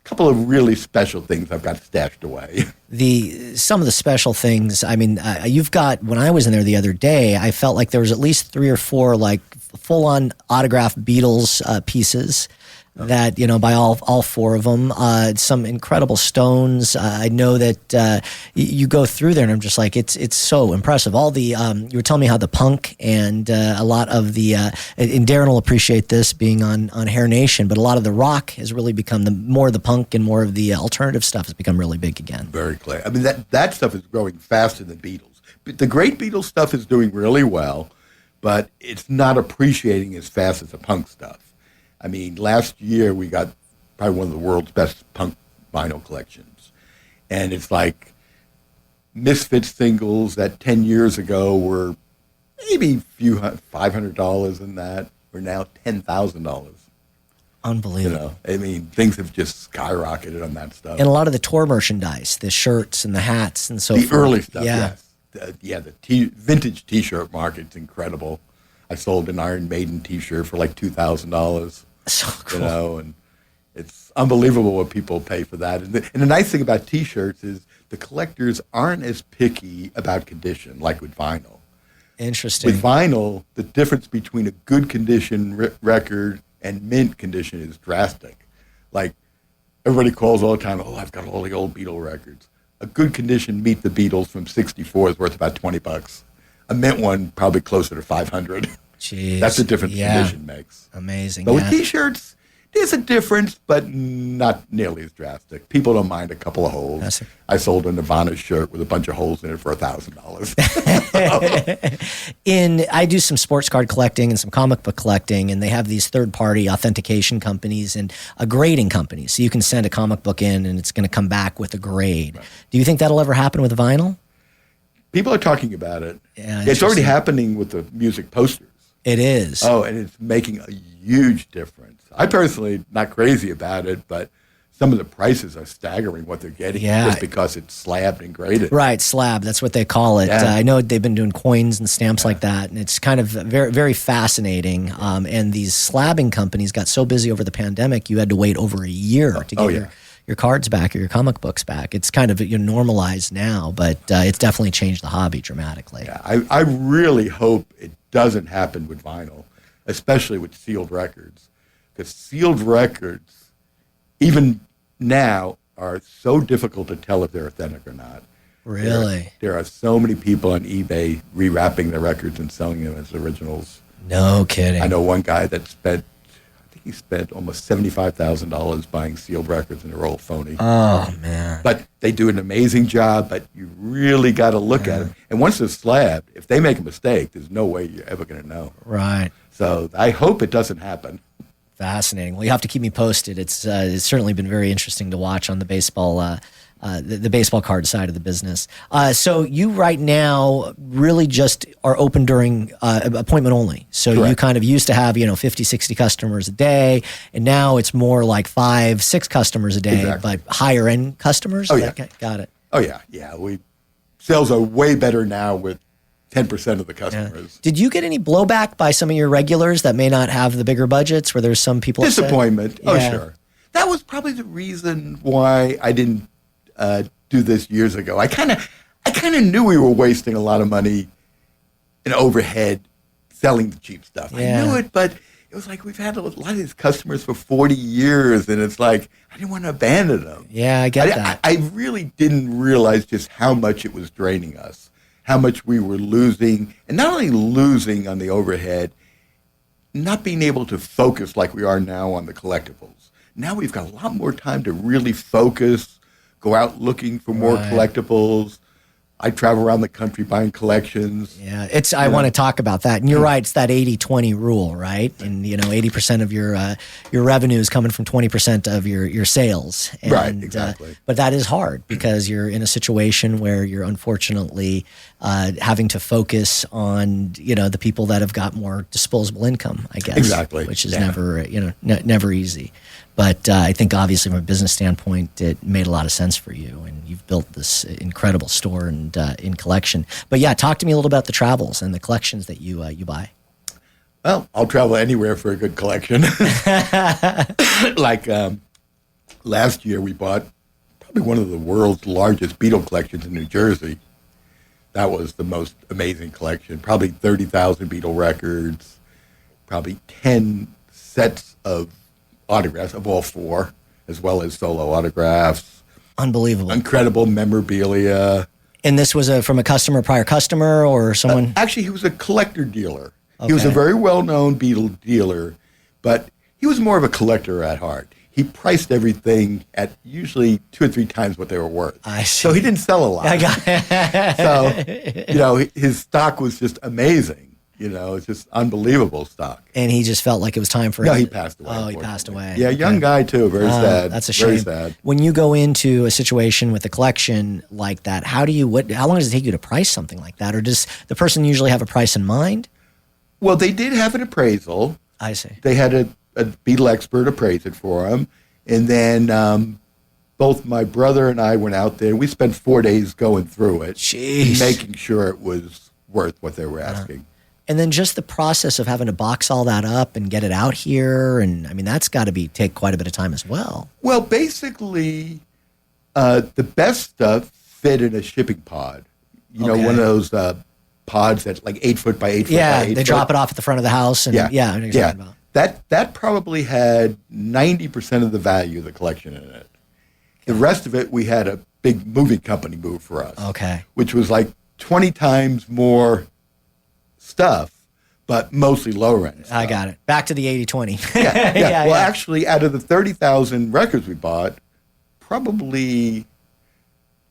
couple of really special things I've got stashed away. Some of the special things, I mean, you've got, when I was in there the other day, I felt like there was at least 3 or 4 like full-on autographed Beatles pieces. That, by all 4 of them, some incredible Stones. I know that you go through there and I'm just like, it's so impressive. All the, you were telling me how the punk and a lot of the, and Darren will appreciate this being on Hair Nation, but a lot of the rock has really become more of the punk and more of the alternative stuff has become really big again. Very clear. I mean, that stuff is growing faster than Beatles. But the great Beatles stuff is doing really well, but it's not appreciating as fast as the punk stuff. I mean, last year we got probably one of the world's best punk vinyl collections. And it's like Misfits singles that 10 years ago were maybe $500 in that, are now $10,000. Unbelievable. I mean, things have just skyrocketed on that stuff. And a lot of the tour merchandise, the shirts and the hats and so forth. The early stuff, yes. The vintage T-shirt market's incredible. I sold an Iron Maiden T-shirt for like $2,000. So cool. And it's unbelievable what people pay for that. And the nice thing about T-shirts is the collectors aren't as picky about condition like with vinyl. Interesting. With vinyl, the difference between a good condition record and mint condition is drastic. Like everybody calls all the time, I've got all the old Beatle records. A good condition Meet the Beatles from '64 is worth about $20. A mint one probably closer to $500. Jeez. That's the difference condition makes. Amazing. But with T-shirts, there's a difference, but not nearly as drastic. People don't mind a couple of holes. I sold a Nirvana shirt with a bunch of holes in it for $1,000. I do some sports card collecting and some comic book collecting, and they have these third-party authentication companies and a grading company. So you can send a comic book in, and it's going to come back with a grade. Right. Do you think that'll ever happen with vinyl? People are talking about it. Yeah, it's already happening with the music posters. It is. Oh, and it's making a huge difference. I personally not crazy about it, but some of the prices are staggering what they're getting just because it's slabbed and graded. Right, slab. That's what they call it. Yeah. I know they've been doing coins and stamps like that, and it's kind of very, very fascinating. And these slabbing companies got so busy over the pandemic, you had to wait over a year to get your cards back or your comic books back. It's kind of normalized now, but it's definitely changed the hobby dramatically. Yeah, I really hope it doesn't happen with vinyl, especially with sealed records, because sealed records, even now, are so difficult to tell if they're authentic or not. Really? There are so many people on eBay rewrapping their records and selling them as originals. No kidding. I know one guy that spent, I think he spent almost $75,000 buying sealed records, and they're all phony. Oh, man. But they do an amazing job, but you really got to look at them. And once they're slabbed, if they make a mistake, there's no way you're ever going to know. Right. So I hope it doesn't happen. Fascinating. Well, you have to keep me posted. It's certainly been very interesting to watch on the baseball the baseball card side of the business. So you right now really just are open during appointment only. So Correct. you kind of used to have, 50, 60 customers a day, and now it's more like 5, 6 customers a day, Exactly. but higher end customers? Oh, yeah. Got it. Oh, yeah. Yeah. Sales are way better now with 10% of the customers. Did you get any blowback by some of your regulars that may not have the bigger budgets, where there's some people Disappointment. upset? Oh, Yeah. sure. That was probably the reason why I didn't do this years ago. I kind of knew we were wasting a lot of money in overhead selling the cheap stuff. Yeah. I knew it, but it was like we've had a lot of these customers for 40 years, and it's like I didn't want to abandon them. Yeah, I get that. I really didn't realize just how much it was draining us, how much we were losing, and not only losing on the overhead, not being able to focus like we are now on the collectibles. Now we've got a lot more time to really focus, go out looking for more collectibles. I travel around the country buying collections. Yeah, I want to talk about that. And you're right, it's that 80-20 rule, right? And 80% of your revenue is coming from 20% of your sales. And, Right, exactly. But that is hard because you're in a situation where you're unfortunately having to focus on the people that have got more disposable income, I guess. Exactly. Which is never never easy. But I think obviously from a business standpoint, it made a lot of sense for you, and you've built this incredible store and in collection. But yeah, talk to me a little about the travels and the collections that you buy. Well, I'll travel anywhere for a good collection. Like last year, we bought probably one of the world's largest Beatle collections in New Jersey. That was the most amazing collection. Probably 30,000 Beatle records, probably 10 sets of autographs of all 4, as well as solo autographs. Unbelievable. Incredible memorabilia. And this was from a prior customer, or someone? Actually, he was a collector dealer. Okay. He was a very well-known Beatle dealer, but he was more of a collector at heart. He priced everything at usually 2 or 3 times what they were worth. I see. So he didn't sell a lot. I got it. So, his stock was just amazing. It's just unbelievable stock. And he just felt like it was time for No, him. he passed away. Oh, he passed away. Yeah, young guy too. Very sad. That's a shame. Very sad. When you go into a situation with a collection like that, how long does it take you to price something like that? Or does the person usually have a price in mind? Well, they did have an appraisal. I see. They had a Beatle expert appraise it for him. And then both my brother and I went out there. We spent 4 days going through it. Jeez. Making sure it was worth what they were asking. And then just the process of having to box all that up and get it out here. And that's got to take quite a bit of time as well. Well, basically, the best stuff fit in a shipping pod. One of those pods that's like 8 foot by 8 foot by 8 foot. They drop it off at the front of the house. And I know what you're talking about. That probably had 90% of the value of the collection in it. The rest of it, we had a big moving company move for us. Okay. Which was like 20 times more stuff, but mostly lower end stuff. I got it. Back to the 80-20. Yeah. Well, actually, out of the 30,000 records we bought, probably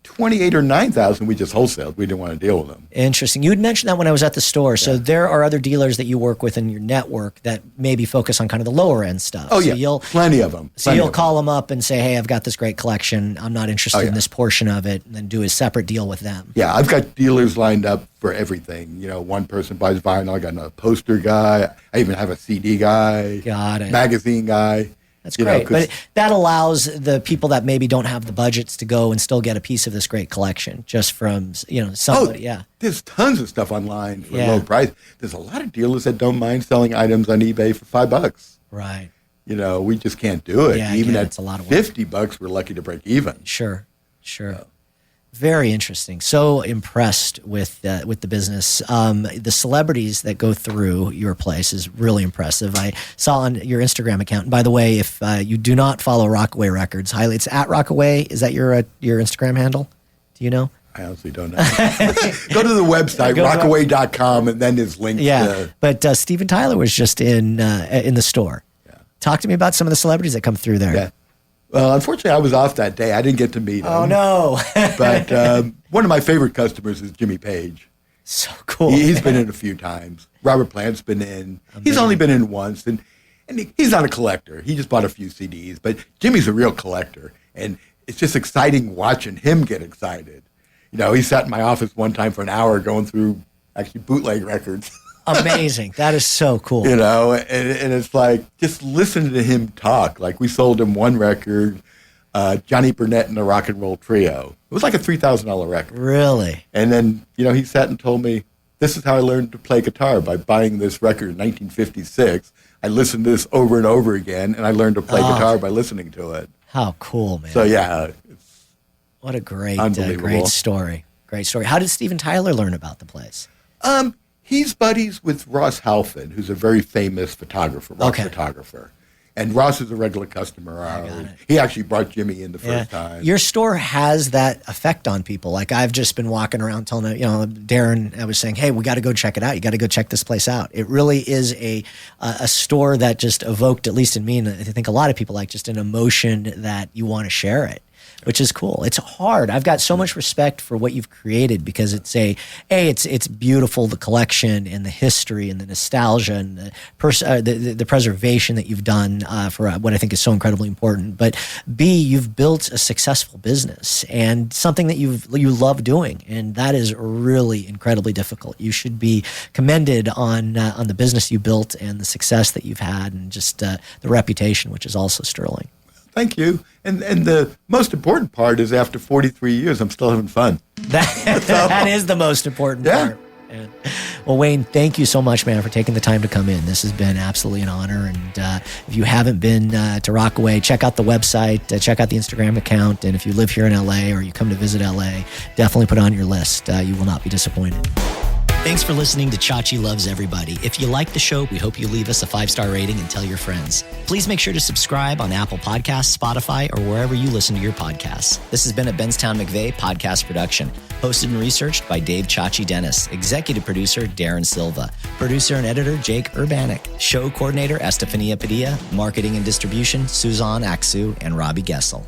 28 or 9,000 we just wholesaled. We didn't want to deal with them. Interesting. You had mentioned that when I was at the store. So there are other dealers that you work with in your network that maybe focus on kind of the lower end stuff. Oh, so yeah. Plenty of them. So you'll call them up and say, hey, I've got this great collection. I'm not interested in this portion of it, and then do a separate deal with them. Yeah, I've got dealers lined up for everything. One person buys vinyl. I got another poster guy. I even have a CD guy. Got it. Magazine guy. That's great. But that allows the people that maybe don't have the budgets to go and still get a piece of this great collection just from, somebody. There's tons of stuff online for low price. There's a lot of dealers that don't mind selling items on eBay for $5. Right. We just can't do it. Yeah, even at it's a lot of work. $50, we're lucky to break even. Sure. Very interesting. So impressed with the business. The celebrities that go through your place is really impressive. I saw on your Instagram account. And by the way, if you do not follow Rockaway Records, it's at Rockaway. Is that your Instagram handle? Do you know? I honestly don't know. Go to the website, rockaway.com, and then there's links. Yeah, but Steven Tyler was just in the store. Talk to me about some of the celebrities that come through there. Yeah. Well, unfortunately, I was off that day. I didn't get to meet him. Oh, no. But one of my favorite customers is Jimmy Page. So cool. He's been in a few times. Robert Plant's been in. Amazing. He's only been in once. And he's not a collector. He just bought a few CDs. But Jimmy's a real collector. And it's just exciting watching him get excited. You know, he sat in my office one time for an hour going through actually bootleg records. Amazing. That is so cool. You know, and it's like just listening to him talk. Like we sold him one record, Johnny Burnett and the Rock and Roll Trio. It was like a $3,000 record. Really? And then, you know, he sat and told me, this is how I learned to play guitar, by buying this record in 1956. I listened to this over and over again, and I learned to play guitar by listening to it. How cool, man. So, yeah. What a great story. Great story. How did Steven Tyler learn about the place? He's buddies with Ross Halfin, who's a very famous photographer, rock photographer. And Ross is a regular customer. He actually brought Jimmy in the first time. Your store has that effect on people. Like I've just been walking around telling, you know, Darren, I was saying, hey, we got to go check it out. You got to go check this place out. It really is a store that just evoked, at least in me, and I think a lot of people, like just an emotion that you want to share it, which is cool. It's hard. I've got so much respect for what you've created because it's beautiful, the collection and the history and the nostalgia and the preservation that you've done for what I think is so incredibly important. But B, you've built a successful business and something that you love doing, and that is really incredibly difficult. You should be commended on the business you built and the success that you've had, and just the reputation, which is also sterling. Thank you. And the most important part is after 43 years, I'm still having fun. That is the most important part. Yeah. Well, Wayne, thank you so much, man, for taking the time to come in. This has been absolutely an honor. And if you haven't been to Rockaway, check out the website, check out the Instagram account. And if you live here in LA or you come to visit LA, definitely put it on your list. You will not be disappointed. Thanks for listening to Chachi Loves Everybody. If you like the show, we hope you leave us a 5-star rating and tell your friends. Please make sure to subscribe on Apple Podcasts, Spotify, or wherever you listen to your podcasts. This has been a Benztown McVeigh podcast production. Hosted and researched by Dave Chachi Dennis. Executive producer, Darren Silva. Producer and editor, Jake Urbanik. Show coordinator, Estefania Padilla. Marketing and distribution, Suzanne Aksu and Robbie Gessel.